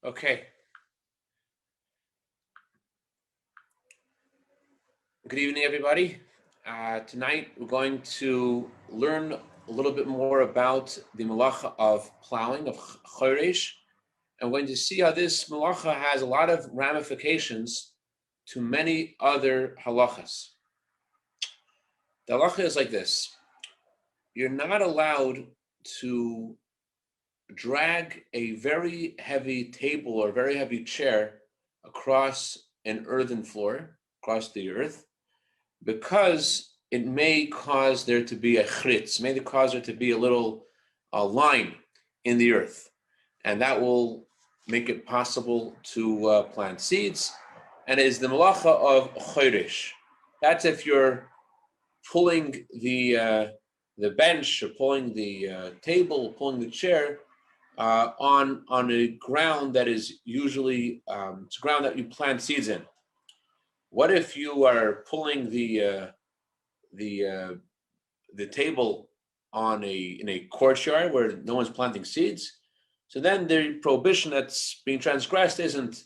Okay. Good evening, everybody. Tonight we're going to learn a little bit more about the malacha of plowing, of chorsh, and we're going to see how this malacha has a lot of ramifications to many other halachas. The halacha is like this. You're not allowed to drag a very heavy table or very heavy chair across an earthen floor, across the earth, because it may cause there to be a chritz, may cause there to be a little line in the earth, and that will make it possible to plant seeds. And it is the malacha of chorsh. That's if you're pulling the bench or pulling the table, pulling the chair on a ground that is usually it's a ground that you plant seeds in. What if you are pulling the table in a courtyard where no one's planting seeds? So then the prohibition that's being transgressed isn't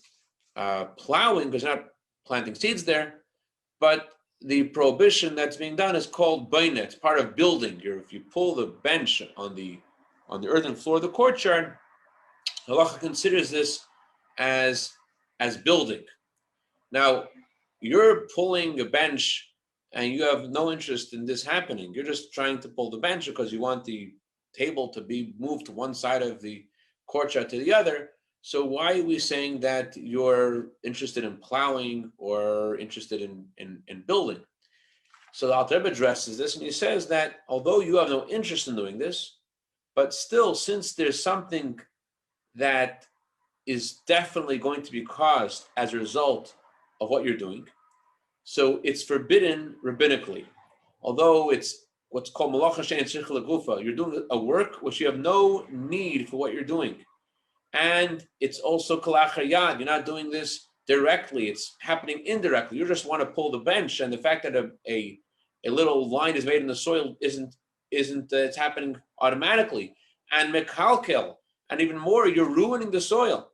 plowing, because you're not planting seeds there, but the prohibition that's being done is called baina. It's part of building. If you pull the bench on the earthen floor of the courtyard, halacha considers this as building. Now, you're pulling a bench and you have no interest in this happening. You're just trying to pull the bench because you want the table to be moved to one side of the courtyard to the other. So why are we saying that you're interested in plowing or interested in building? So the Alter Rebbe addresses this, and he says that although you have no interest in doing this, but still, since there's something that is definitely going to be caused as a result of what you're doing, so it's forbidden rabbinically. Although it's what's called malacha she'ein tzricha legufa, you're doing a work which you have no need for what you're doing. And it's also kalachar yad. You're not doing this directly. It's happening indirectly. You just want to pull the bench, and the fact that a little line is made in the soil isn't it's happening automatically. And mekalkel, and even more, you're ruining the soil.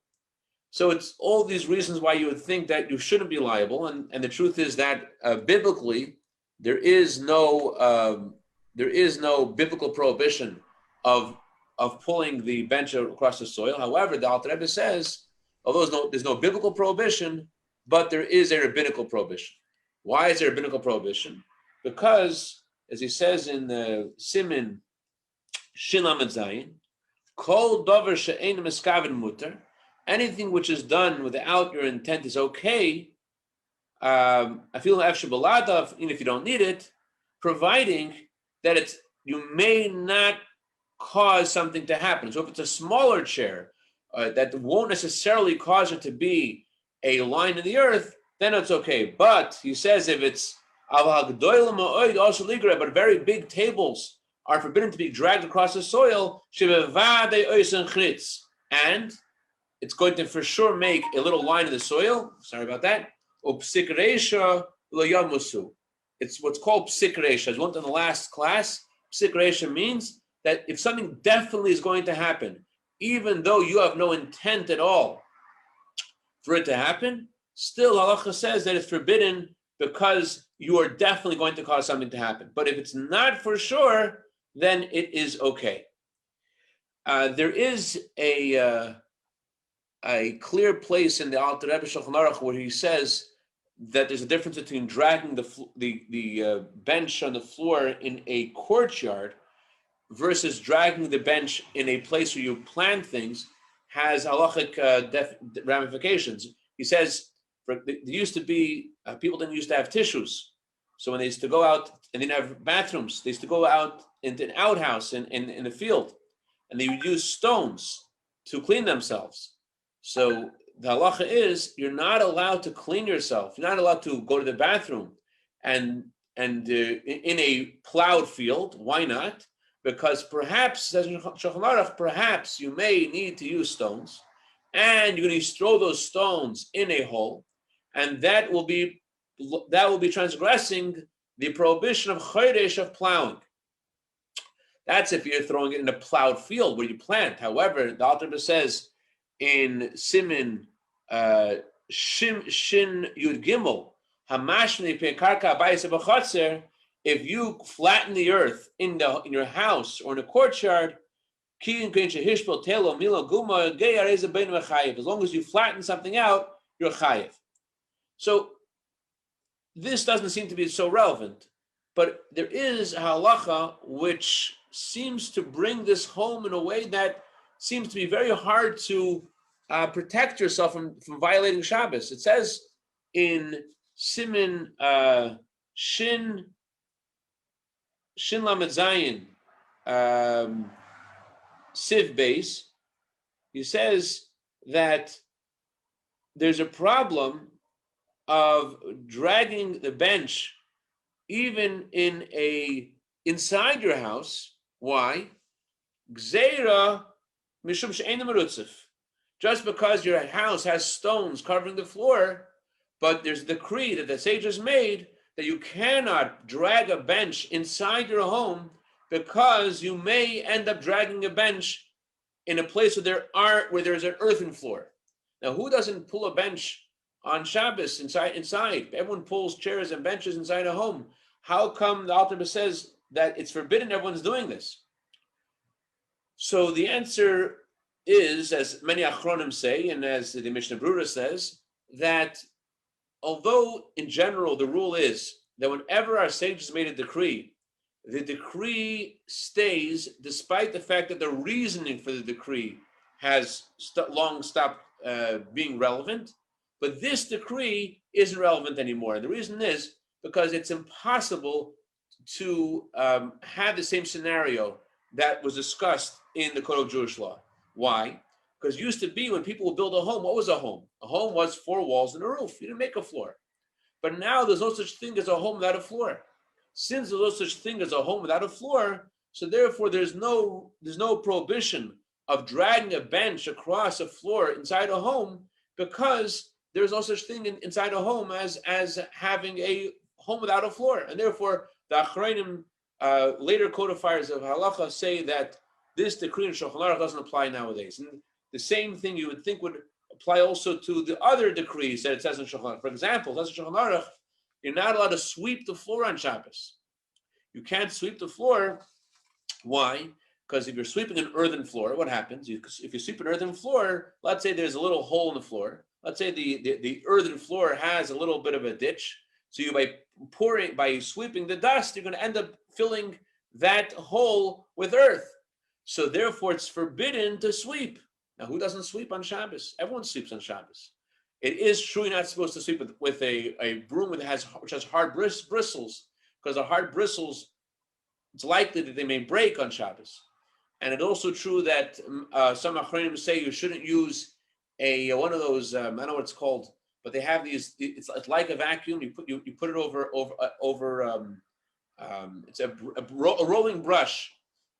So it's all these reasons why you would think that you shouldn't be liable. And the truth is that biblically, there is no biblical prohibition of pulling the bench across the soil. However, the Alter Rebbe says, although there's no biblical prohibition, but there is a rabbinical prohibition. Why is there a rabbinical prohibition? Because, as he says in the Simin Shin Lamed Zayin, Kol Dover She'ein Miskaven Muter, anything which is done without your intent is okay. I feel even if you don't need it, providing that you may not cause something to happen. So if it's a smaller chair that won't necessarily cause it to be a line in the earth, then it's okay. But he says if it's but very big tables are forbidden to be dragged across the soil, and it's going to for sure make a little line in the soil. Sorry about that. ופסיק רישא לא ימוסו. It's what's called psik רישא. As we learned in the last class, psik רישא means that if something definitely is going to happen, even though you have no intent at all for it to happen, still halacha says that it's forbidden because you are definitely going to cause something to happen. But if it's not for sure, then it is okay. There is a clear place in the Alter Rebbe Shulchan Aruch where he says that there's a difference between dragging the bench on the floor in a courtyard versus dragging the bench in a place where you plant things has halachic ramifications. He says there used to be, people didn't used to have tissues. So when they used to go out and they didn't have bathrooms, they used to go out into an outhouse in the field, and they would use stones to clean themselves. So the halacha is you're not allowed to clean yourself. You're not allowed to go to the bathroom and in a plowed field. Why not? Because perhaps, says Shulchan Aruch, perhaps you may need to use stones, and you're going to throw those stones in a hole, and that will be transgressing the prohibition of chorsh, of plowing. That's if you're throwing it in a plowed field where you plant. However, the Alter Rebbe says in Simin Shin Yud Gimel, Hamashni Pekarka Bais Bezalel, if you flatten the earth in your house or in a courtyard, as long as you flatten something out, you're chayiv. So this doesn't seem to be so relevant, but there is a halacha which seems to bring this home in a way that seems to be very hard to protect yourself from violating Shabbos. It says in Simin Shin Lamed Zayin Siv Beis, he says that there's a problem of dragging the bench even inside your house. Why? Gzeira mishum she'ein merutzef. Just because your house has stones covering the floor, but there's a decree that the sages made that you cannot drag a bench inside your home because you may end up dragging a bench in a place where there's an earthen floor. Now, who doesn't pull a bench on Shabbos inside? Everyone pulls chairs and benches inside a home. How come the Alter says that it's forbidden? Everyone's doing this. So the answer is, as many Achronim say, and as the Mishnah Brura says, that although in general the rule is that whenever our sages made a decree, the decree stays despite the fact that the reasoning for the decree has long stopped being relevant, but this decree isn't relevant anymore. And the reason is because it's impossible to have the same scenario that was discussed in the Code of Jewish Law. Why? Because it used to be when people would build a home, what was a home? A home was 4 walls and a roof. You didn't make a floor. But now there's no such thing as a home without a floor. Since there's no such thing as a home without a floor, so therefore there's no prohibition of dragging a bench across a floor inside a home, because there's no such thing inside a home as having a home without a floor. And therefore the Achronim, later codifiers of halacha, say that this decree in Shulchan Aruch doesn't apply nowadays. And the same thing you would think would apply also to the other decrees that it says in Shulchan Aruch. For example, it says in Shulchan Aruch, you're not allowed to sweep the floor on Shabbos. You can't sweep the floor. Why? Because if you're sweeping an earthen floor, what happens? If you sweep an earthen floor, let's say there's a little hole in the floor. Let's say the earthen floor has a little bit of a ditch. So by sweeping the dust, you're going to end up filling that hole with earth. So therefore, it's forbidden to sweep. Now, who doesn't sweep on Shabbos? Everyone sweeps on Shabbos. It is true you're not supposed to sweep with a broom which has hard bristles, because the hard bristles, it's likely that they may break on Shabbos. And it's also true that some Achronim say you shouldn't use one of those, I don't know what it's called, but they have these, it's like a vacuum. You put it over it's a rolling brush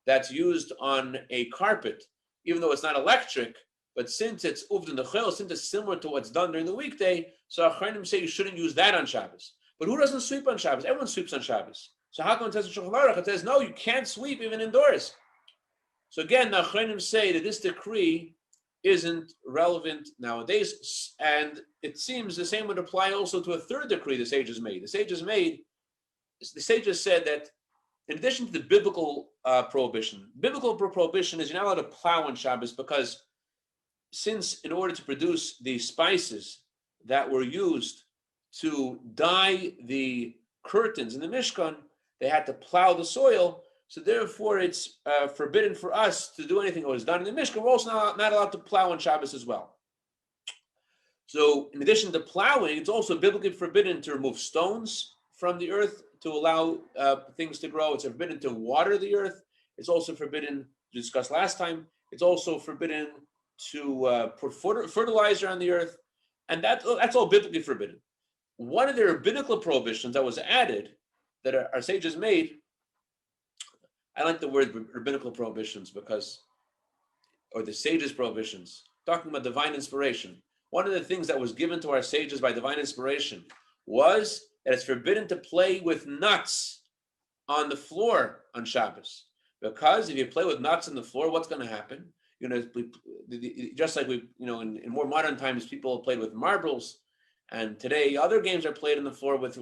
that's used on a carpet, even though it's not electric. But since it's uvd in the chel, since it's similar to what's done during the weekday, so Achronim say you shouldn't use that on Shabbos. But who doesn't sweep on Shabbos? Everyone sweeps on Shabbos. So how come it says in Shulchan Aruch? It says no, you can't sweep even indoors. So again, the Achronim say that this decree isn't relevant nowadays, and it seems the same would apply also to a third decree the sages made. The sages said that in addition to the biblical prohibition is you're not allowed to plow on Shabbos, because since in order to produce the spices that were used to dye the curtains in the Mishkan, they had to plow the soil. So therefore, it's forbidden for us to do anything that was done in the Mishkan. We're also not allowed to plow on Shabbos as well. So in addition to plowing, it's also biblically forbidden to remove stones from the earth to allow things to grow. It's forbidden to water the earth. It's also forbidden, to discuss last time, it's also forbidden to put fertilizer on the earth. And that's all biblically forbidden. One of the rabbinical prohibitions that was added, that our sages made, I like the word rabbinical prohibitions or the sages' prohibitions, talking about divine inspiration. One of the things that was given to our sages by divine inspiration was that it's forbidden to play with nuts on the floor on Shabbos. Because if you play with nuts on the floor, what's going to happen? just like in more modern times, people played with marbles, and today other games are played on the floor with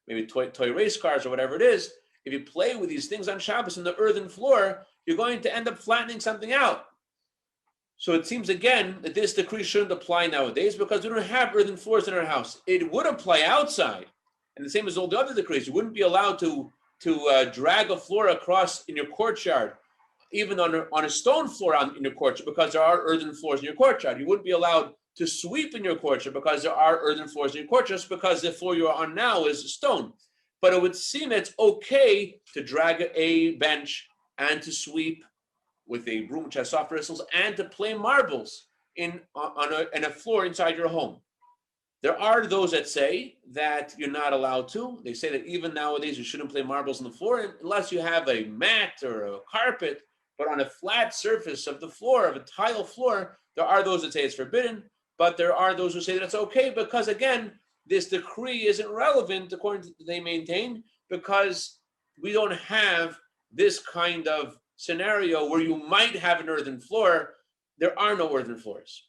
maybe toy race cars or whatever it is. If you play with these things on Shabbos on the earthen floor, you're going to end up flattening something out. So it seems again that this decree shouldn't apply nowadays because we don't have earthen floors in our house. It would apply outside, and the same as all the other decrees. You wouldn't be allowed to drag a floor across in your courtyard, even on a stone floor in your courtyard, because there are earthen floors in your courtyard. You wouldn't be allowed to sweep in your courtyard because there are earthen floors in your courtyard, just because the floor you're on now is stone. But it would seem it's okay to drag a bench and to sweep with a broom which has soft bristles and to play marbles in a floor inside your home. There are those that say that you're not allowed to. They say that even nowadays you shouldn't play marbles on the floor unless you have a mat or a carpet, but on a flat surface of the floor, of a tile floor, there are those that say it's forbidden, but there are those who say that it's okay because, again, this decree isn't relevant, according to they maintain, because we don't have this kind of scenario where you might have an earthen floor. There are no earthen floors.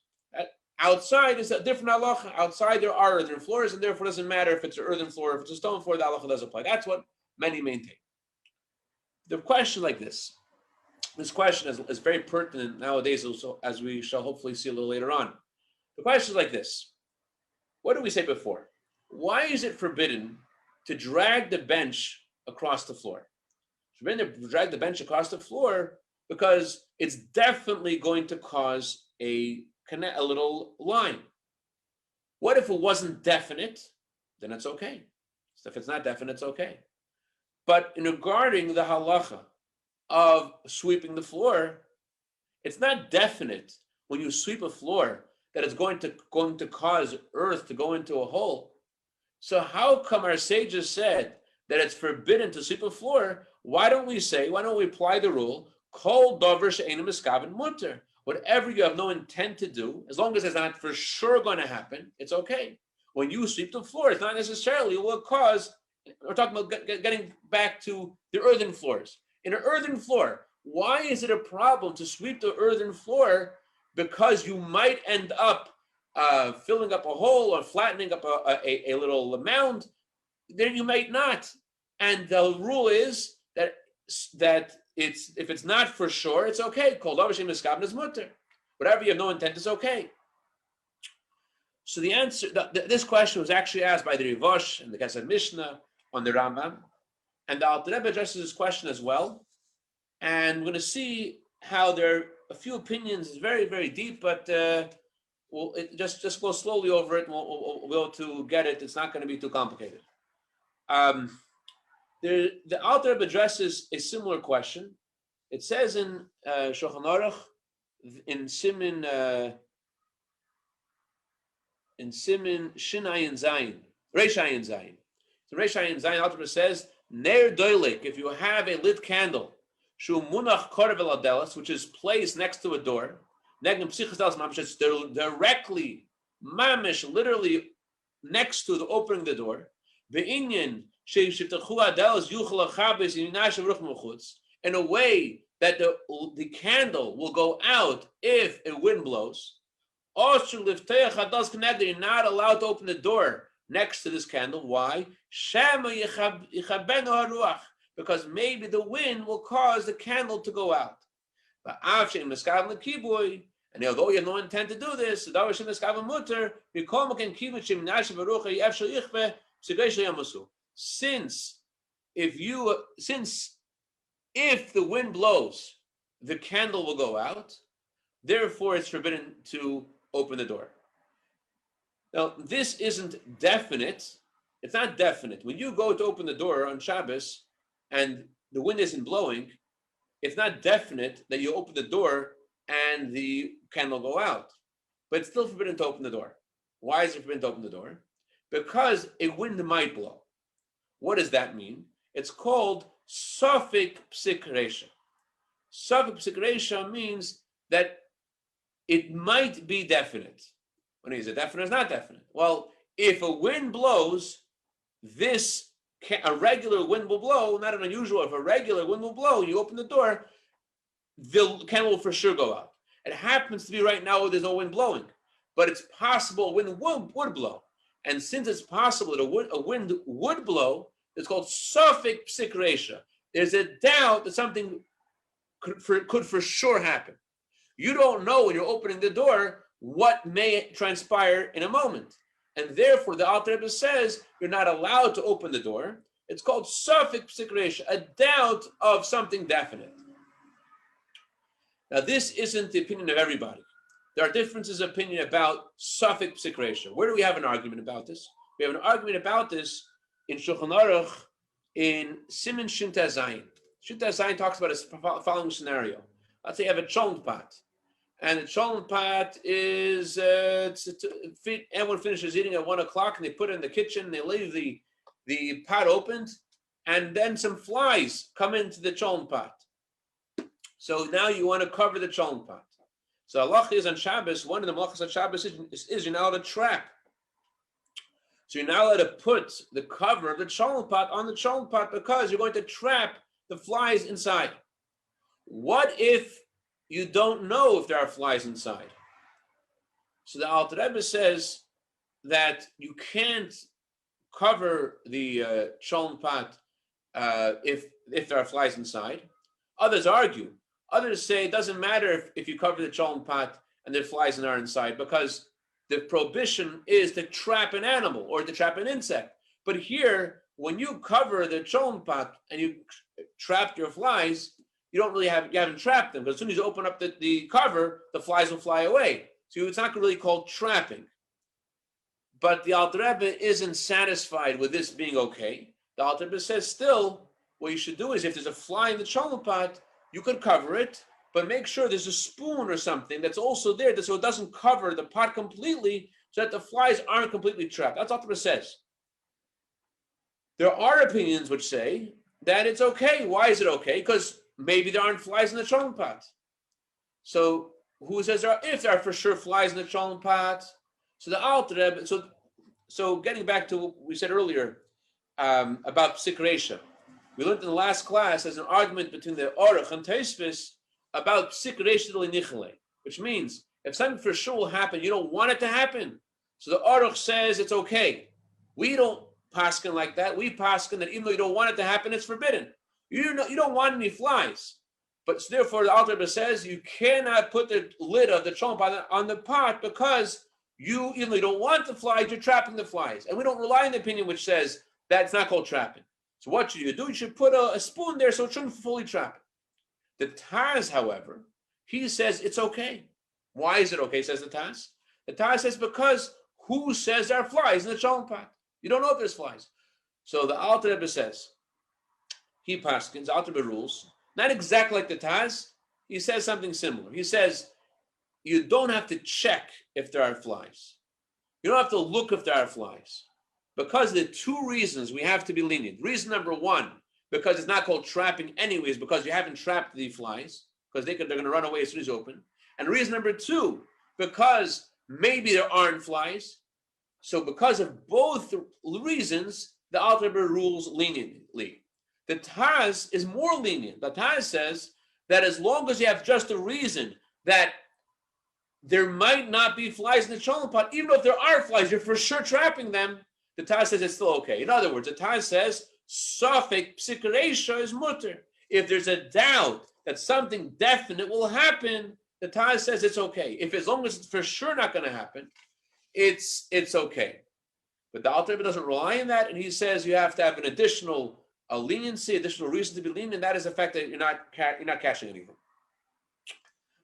Outside is a different halacha. Outside there are earthen floors, and therefore it doesn't matter if it's an earthen floor or if it's a stone floor, the halacha doesn't apply. That's what many maintain. The question like this question is very pertinent nowadays, also, as we shall hopefully see a little later on. The question is like this. What did we say before? Why is it forbidden to drag the bench across the floor? It's forbidden to drag the bench across the floor because it's definitely going to cause a little line. What if it wasn't definite? Then it's okay. So if it's not definite, it's okay. But in regarding the halacha of sweeping the floor, it's not definite when you sweep a floor that it's going to cause earth to go into a hole. So how come our sages said that it's forbidden to sweep a floor? Why don't we apply the rule, kol davar she'eino miskaven muter? Whatever you have no intent to do, as long as it's not for sure going to happen, it's okay. When you sweep the floor, it's not necessarily what cause. We're talking about getting back to the earthen floors. In an earthen floor, why is it a problem to sweep the earthen floor? Because you might end up filling up a hole or flattening up a little mound. Then you might not. And the rule is that if it's not for sure, it's okay. Whatever you have no intent is okay. So the answer, this question was actually asked by the Rivosh and the Cashapp Mishnah on the Rambam, and the Alter Rebbe addresses this question as well. And we're going to see how there are a few opinions. It's very, very deep, but we'll just go slowly over it, and we'll be able to get it. It's not going to be too complicated. The Alter Rebbe addresses a similar question. It says in Shulchan Aruch, in Simin Shin Ayin Zayin, ریشא Ayin Zayin. So ریشא Ayin Zayin, Alter Rebbe says, Ner doilik, if you have a lit candle, Shu munach korev el adelas, which is placed next to a door, negem psichas delas mamish, it's directly, mamish, literally next to the opening of the door, be'inyan she'yiftachu adelas yuchel achabes yinash v'ruch mechutz, in a way that the candle will go out if a wind blows. You're not allowed to open the door next to this candle. Why? Because maybe the wind will cause the candle to go out. And although you have no intent to do this, since if the wind blows, the candle will go out, therefore it's forbidden to open the door. Now, this isn't definite. It's not definite. When you go to open the door on Shabbos and the wind isn't blowing, it's not definite that you open the door and the candle go out. But it's still forbidden to open the door. Why is it forbidden to open the door? Because a wind might blow. What does that mean? It's called ופסיק רישא. ופסיק רישא means that it might be definite. When is it definite? It's not definite. Well, if a wind blows, a regular wind will blow, not an unusual. If a regular wind will blow, you open the door, the candle will for sure go out. It happens to be right now there's no wind blowing, but it's possible wind would blow. And since it's possible that a wind would blow, it's called safek psik רישא. There's a doubt that something could for sure happen. You don't know when you're opening the door what may transpire in a moment. And therefore, the Alter Rebbe says you're not allowed to open the door. It's called safek psik רישא, a doubt of something definite. Now, this isn't the opinion of everybody. There are differences of opinion about safek psik רישא. Where do we have an argument about this? We have an argument about this in Shulchan Aruch in Siman Shin Tez Zayin. Shin Tez Zayin talks about a following scenario. Let's say you have a cholent pot. And the cholent pot is, everyone finishes eating at 1 o'clock and they put it in the kitchen and they leave the pot opened and then some flies come into the cholent pot. So now you want to cover the cholent pot. So halacha is on Shabbos, one of the halachas on Shabbos is you're not allowed to trap. So you're not allowed to put the cover of the cholent pot on the cholent pot because you're going to trap the flies inside. What if you don't know if there are flies inside? So the Alter Rebbe says that you can't cover the cholent pot if there are flies inside. Others argue. Others say it doesn't matter if you cover the cholent pot and there are flies are inside because the prohibition is to trap an animal or to trap an insect. But here, when you cover the cholent pot and you trap your flies, you haven't trapped them because as soon as you open up the cover, the flies will fly away. So it's not really called trapping. But the Alter Rebbe isn't satisfied with this being okay. The Alter Rebbe says still, what you should do is if there's a fly in the cholent pot, you could cover it, but make sure there's a spoon or something that's also there so it doesn't cover the pot completely so that the flies aren't completely trapped. That's what the Rebbe says. There are opinions which say that it's okay. Why is it okay? Because maybe there aren't flies in the cholent pot. So who says if there are for sure flies in the cholent pot? So the Alter Rebbe, so getting back to what we said earlier about psik רישא. We learned in the last class as an argument between the Aruch and Tosfos about psik רישא ניחא, which means if something for sure will happen, you don't want it to happen. So the Aruch says it's okay. We don't paskin like that. We paskin that even though you don't want it to happen, it's forbidden. You don't want any flies. But so therefore the Alter Rebbe says you cannot put the lid of the cholent pot on the pot because even though you don't want the flies, you're trapping the flies. And we don't rely on the opinion which says that's not called trapping. So what should you do? You should put a spoon there so it shouldn't fully trap it. The Taz, however, he says it's okay. Why is it okay, says the Taz? The Taz says because who says there are flies in the cholent pot? You don't know if there's flies. So the Alter Rebbe says, he paskins, Alter Rebbe rules, not exactly like the Taz, he says something similar. He says, you don't have to check if there are flies. You don't have to look if there are flies. Because there are two reasons we have to be lenient. Reason number one, because it's not called trapping anyways, because you haven't trapped the flies, because they're going to run away as soon as you open. And reason number two, because maybe there aren't flies. So because of both reasons, the Alter Rebbe rules leniently. The Taz is more lenient. The Taz says that as long as you have just a reason that there might not be flies in the cholent pot, even if there are flies, you're for sure trapping them, the Taz says it's still okay. In other words, the Taz says, safek psik רישא is mutter. If there's a doubt that something definite will happen, the Taz says it's okay. If as long as it's for sure not going to happen, it's okay. But the Alter Rebbe doesn't rely on that, and he says you have to have an additional leniency, additional reason to be lenient, and that is the fact that you're not catching anything.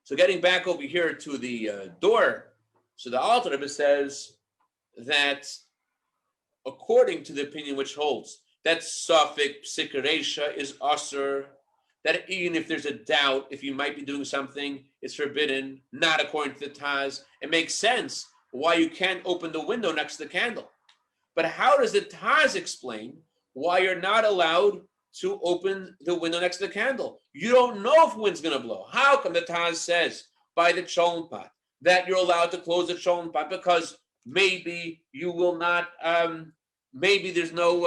So getting back over here to the door, so the Alter Rebbe says that according to the opinion which holds that safek psik רישא is asur, that even if there's a doubt, if you might be doing something, it's forbidden, not according to the Taz. It makes sense why you can't open the window next to the candle. But how does the Taz explain why you're not allowed to open the window next to the candle? You don't know if wind's going to blow. How come the Taz says by the cholent pot that you're allowed to close the cholent pot? Because maybe you will not, maybe there's no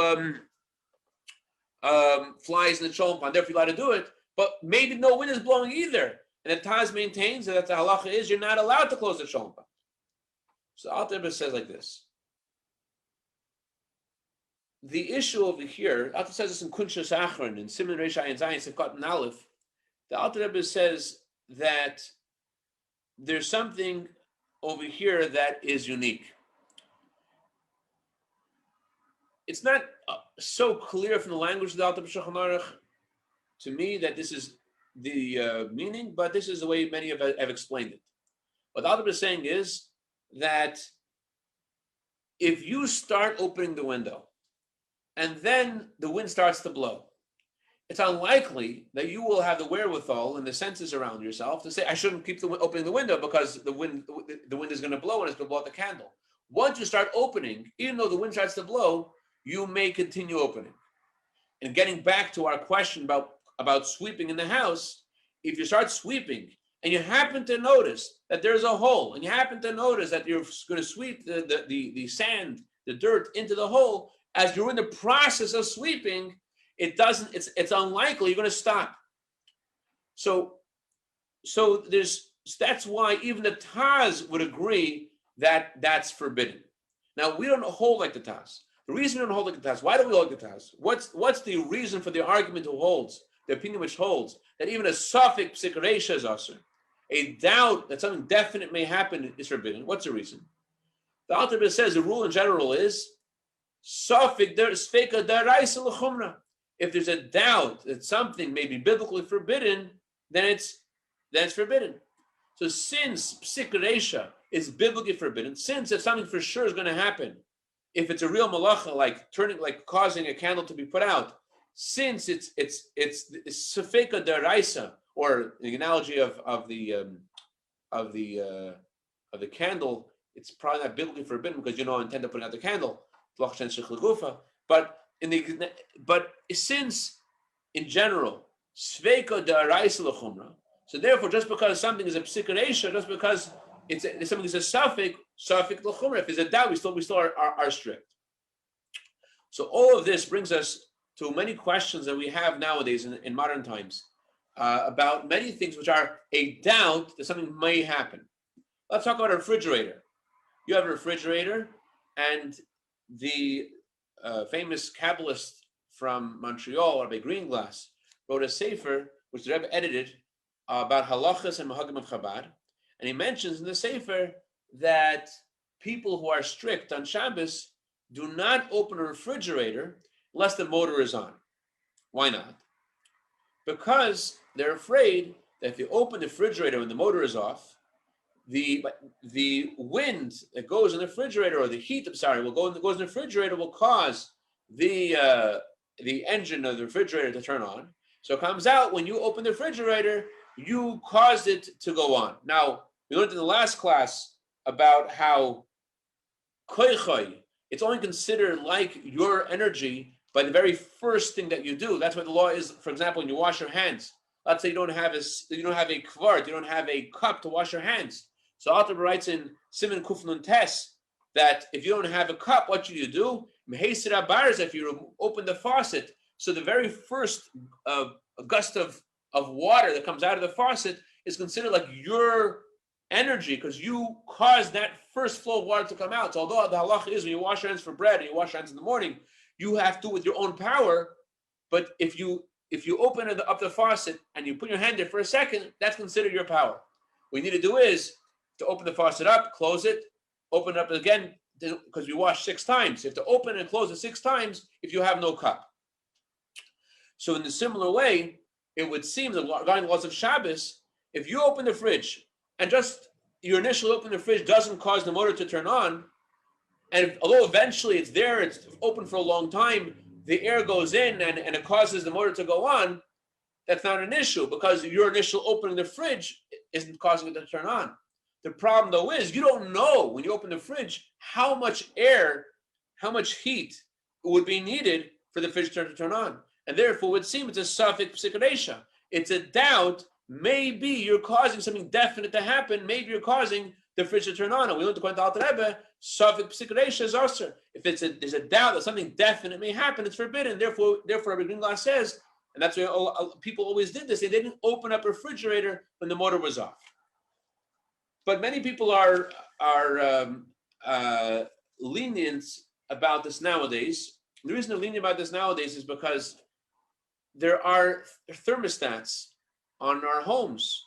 flies in the cholent pot, therefore you're allowed to do it. but maybe no wind is blowing either. And the Taz maintains that the halacha is you're not allowed to close the shalom. So Alter Rebbe says like this. The issue over here, Alter says this in Kunshas Achron, in Siman רישא and Zayin Sefkat and Aleph, the Alter Rebbe says that there's something over here that is unique. It's not so clear from the language of the Alter Shulchan Aruch to me that this is the meaning, but this is the way many have explained it. What the Alter Rebbe is saying is that if you start opening the window and then the wind starts to blow, it's unlikely that you will have the wherewithal and the senses around yourself to say, I shouldn't keep opening the window because the wind is going to blow and it's going to blow out the candle. Once you start opening, even though the wind starts to blow, you may continue opening. And getting back to our question about sweeping in the house, if you start sweeping and you happen to notice that there's a hole, and you happen to notice that you're going to sweep the sand, the dirt into the hole, as you're in the process of sweeping, it's unlikely you're going to stop. So that's why even the Taz would agree that that's forbidden. Now, we don't hold like the Taz. The reason we don't hold like the Taz, why do we hold like the Taz? What's the reason for the argument who holds, the opinion which holds, that even a safek psik רישא is asur, a doubt that something definite may happen is forbidden? What's the reason? The Alter Rebbe says the rule in general is safek feka deraisa l'chumra. If there's a doubt that something may be biblically forbidden, then it's forbidden. So since psik רישא is biblically forbidden, since if something for sure is going to happen, if it's a real malacha, like causing a candle to be put out, since it's sefeka deraisa, or the analogy of the candle, it's probably not biblically forbidden because you don't intend to put out the candle. But since in general sefeka deraisa l'chumra, so therefore just because something is a psik רישא, just because something is a safek l'chumra, if there's a doubt, we still are strict. So all of this brings us to many questions that we have nowadays in modern times about many things which are a doubt that something may happen. Let's talk about a refrigerator. You have a refrigerator, and the famous Kabbalist from Montreal, Rabbi Greenglass, wrote a sefer which the Rebbe edited about halachas and mahagim of Chabad, and he mentions in the sefer that people who are strict on Shabbos do not open a refrigerator unless the motor is on. Why not? Because they're afraid that if you open the refrigerator when the motor is off, the wind that goes in the refrigerator, or the heat, goes in the refrigerator, will cause the engine of the refrigerator to turn on. So it comes out when you open the refrigerator, you caused it to go on. Now, we learned in the last class about how it's only considered like your energy by the very first thing that you do. That's what the law is. For example, when you wash your hands, let's say you don't have a kvart, you don't have a cup to wash your hands. So Alter writes in Siman Kuf Nun Tes that if you don't have a cup, what should you do? If you open the faucet, so the very first gust of water that comes out of the faucet is considered like your energy, because you caused that first flow of water to come out. So although the halacha is when you wash your hands for bread and you wash your hands in the morning, you have to with your own power. But if you open up the faucet and you put your hand there for a second, that's considered your power. What you need to do is to open the faucet up, close it, open it up again, because we wash 6 times. You have to open and close it 6 times if you have no cup. So in a similar way, it would seem that regarding the laws of Shabbos, if you open the fridge and just your initial open the fridge doesn't cause the motor to turn on, and although eventually it's there, it's open for a long time, the air goes in and it causes the motor to go on, that's not an issue because your initial opening the fridge isn't causing it to turn on. The problem though is you don't know when you open the fridge how much air, how much heat would be needed for the fridge to turn on. And therefore it would seem it's a safek psik רישא. It's a doubt. Maybe you're causing something definite to happen. Maybe you're causing the fridge to turn on. And we learned according to Alter Rebbe, safek psik רישא is asur. If there's a doubt that something definite may happen, it's forbidden. Therefore, Rabbi Greenglass says And that's why people always did this. They didn't open up a refrigerator when the motor was off. But many people are lenient about this nowadays. The reason they're lenient about this nowadays is because there are thermostats on our homes,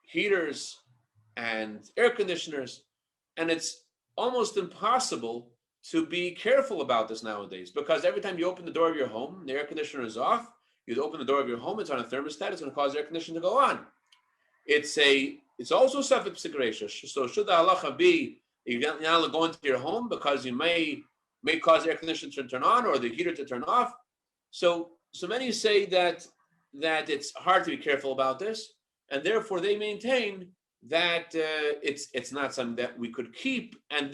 heaters and air conditioners, and it's almost impossible to be careful about this nowadays, because every time you open the door of your home, the air conditioner is off. You open the door of your home, it's on a thermostat, it's going to cause the air conditioner to go on. It's also safek psik רישא. So should the halacha be you're not allowed to go into your home because you may cause the air conditioner to turn on or the heater to turn off? So many say that it's hard to be careful about this, and therefore they maintain that it's not something that we could keep, and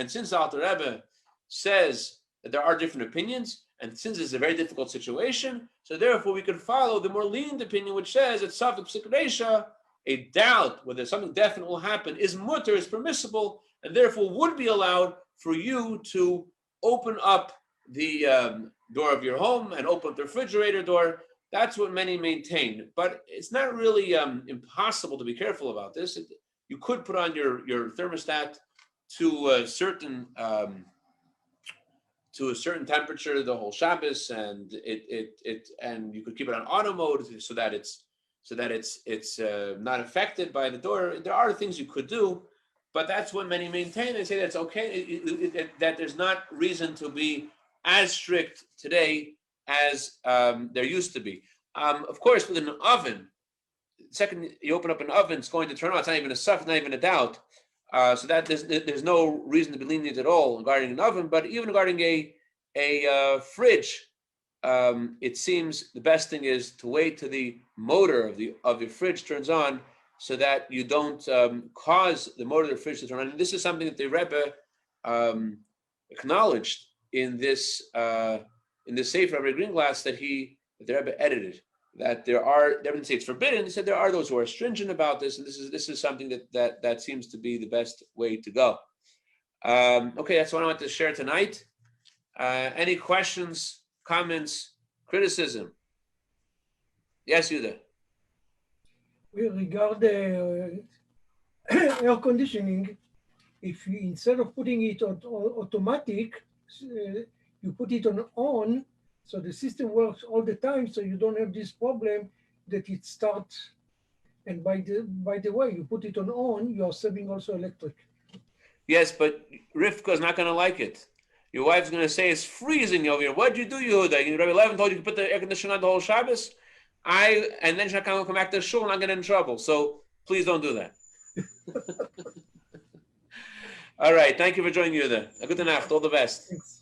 since the Alter Rebbe says that there are different opinions, and since it's a very difficult situation, so therefore we could follow the more lenient opinion, which says that safek psik רישא, a doubt whether something definite will happen, is mutter, is permissible, and therefore would be allowed for you to open up the door of your home and open up the refrigerator door. That's what many maintain. But it's not really impossible to be careful about this. You could put on your thermostat to a certain temperature the whole shabbos, and and you could keep it on auto mode so that it's not affected by the door. There are things you could do, but that's what many maintain. They say that's okay, that there's not reason to be as strict today as there used to be. Of course, with an oven, the second you open up an oven, it's going to turn on. It's not even a safek, not even a doubt. So that there's no reason to be lenient at all regarding an oven. But even regarding a fridge, it seems the best thing is to wait till the motor of your fridge turns on, so that you don't cause the motor of the fridge to turn on. And this is something that the Rebbe acknowledged in this Sefer Rabbi Greenglass that the Rebbe edited. That they didn't say it's forbidden. He said there are those who are stringent about this, and this is something that seems to be the best way to go. Okay, that's what I want to share tonight. Any questions, comments, criticism? Yes, Yuda. With regard the air conditioning, if you, instead of putting it on automatic, you put it on, so the system works all the time, so you don't have this problem that it starts. And by the way, you put it on, you are saving also electric. Yes, but Rivka is not going to like it. Your wife's going to say it's freezing over here. What'd you do, Yehuda? Rabbi Levin told you to put the air conditioner on the whole Shabbos. And then she's come back to the shul and I'll get in trouble. So please don't do that. All right. Thank you for joining, Yehuda. A good night. All the best. Thanks.